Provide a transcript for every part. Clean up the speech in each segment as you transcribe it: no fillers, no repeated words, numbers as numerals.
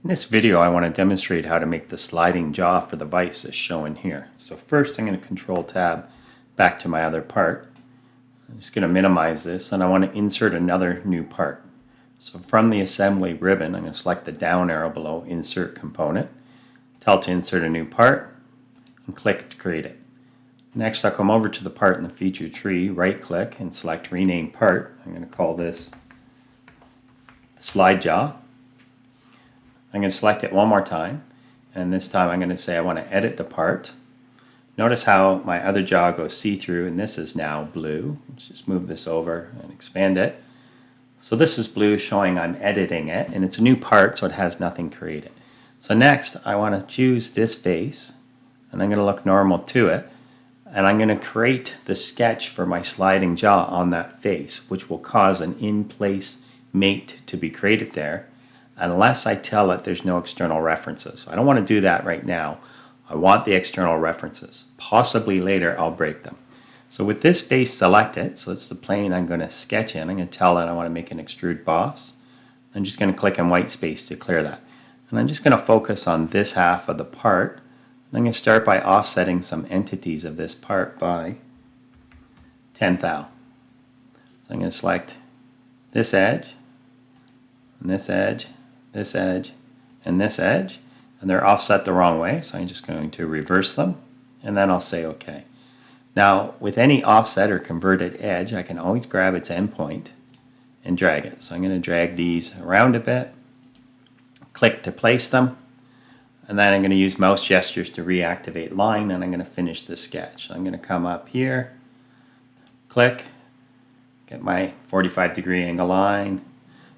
In this video, I want to demonstrate how to make the sliding jaw for the vise as shown here. So first, I'm going to Control Tab back to my other part. I'm just going to minimize this, and I want to insert another new part. So from the assembly ribbon, I'm going to select the down arrow below Insert Component, tell it to insert a new part, and click to create it. Next, I'll come over to the part in the feature tree, right-click, and select Rename Part. I'm going to call this Slide Jaw. I'm going to select it one more time, and this time I'm going to say I want to edit the part. Notice how my other jaw goes see-through, and this is now blue. Let's just move this over and expand it. So this is blue, showing I'm editing it, and it's a new part, so it has nothing created. So next, I want to choose this face, and I'm going to look normal to it, and I'm going to create the sketch for my sliding jaw on that face, which will cause an in-place mate to be created there, unless I tell it there's no external references. I don't want to do that right now. I want the external references. Possibly later I'll break them. So with this face selected, so it's the plane I'm going to sketch in, I'm going to tell it I want to make an extrude boss. I'm just going to click on white space to clear that. And I'm just going to focus on this half of the part. And I'm going to start by offsetting some entities of this part by 10 thou. So I'm going to select this edge, and this edge, this edge, and this edge, and they're offset the wrong way, so I'm just going to reverse them, and then I'll say OK. Now, with any offset or converted edge, I can always grab its endpoint and drag it. So I'm going to drag these around a bit, click to place them, and then I'm going to use mouse gestures to reactivate line, and I'm going to finish the sketch. So I'm going to come up here, click, get my 45-degree angle line,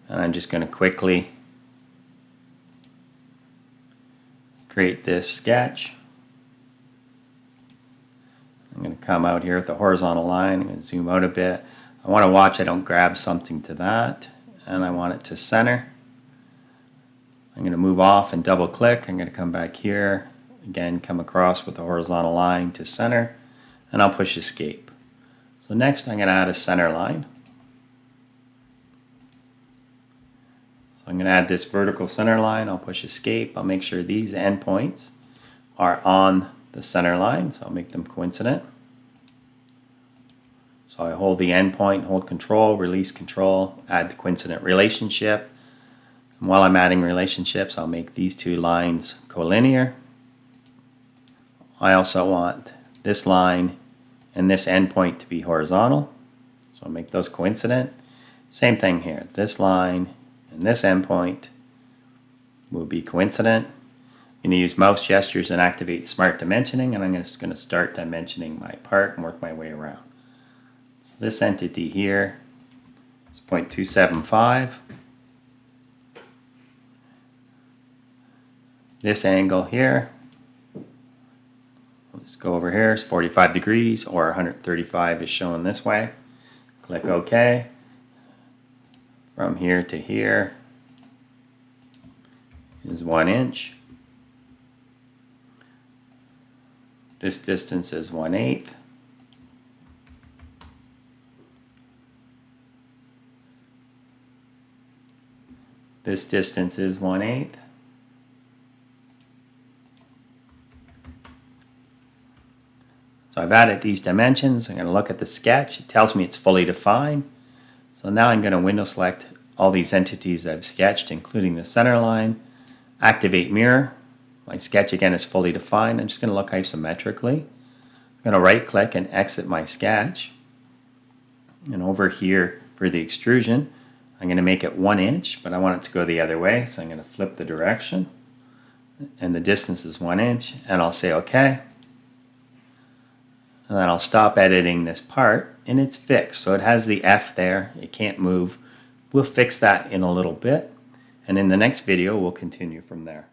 and I'm just going to quickly create this sketch. I'm going to come out here with the horizontal line. I'm going to zoom out a bit. I want to watch I don't grab something to that, and I want it to center. I'm going to move off and double click. I'm going to come back here, again come across with the horizontal line to center, and I'll push escape. So next I'm going to add a center line. I'm going to add this vertical center line. I'll push escape. I'll make sure these endpoints are on the center line, so I'll make them coincident. So I hold the endpoint, hold control, release control, add the coincident relationship. And while I'm adding relationships, I'll make these two lines collinear. I also want this line and this endpoint to be horizontal, so I'll make those coincident. Same thing here. This line and this endpoint will be coincident. I'm going to use mouse gestures and activate smart dimensioning, and I'm just going to start dimensioning my part and work my way around. So this entity here is 0.275. This angle here, we'll just go over here, it's 45 degrees, or 135 is shown this way. Click OK. From here to here is 1 inch. This distance is 1/8. This distance is 1/8. So I've added these dimensions. I'm going to look at the sketch. It tells me it's fully defined. So now I'm going to window select all these entities I've sketched, including the center line, activate mirror. My sketch again is fully defined. I'm just going to look isometrically. I'm going to right click and exit my sketch. And over here for the extrusion, I'm going to make it 1 inch, but I want it to go the other way. So I'm going to flip the direction. And the distance is 1 inch, and I'll say OK. And then I'll stop editing this part, and it's fixed. So it has the F there. It can't move. We'll fix that in a little bit. And in the next video, we'll continue from there.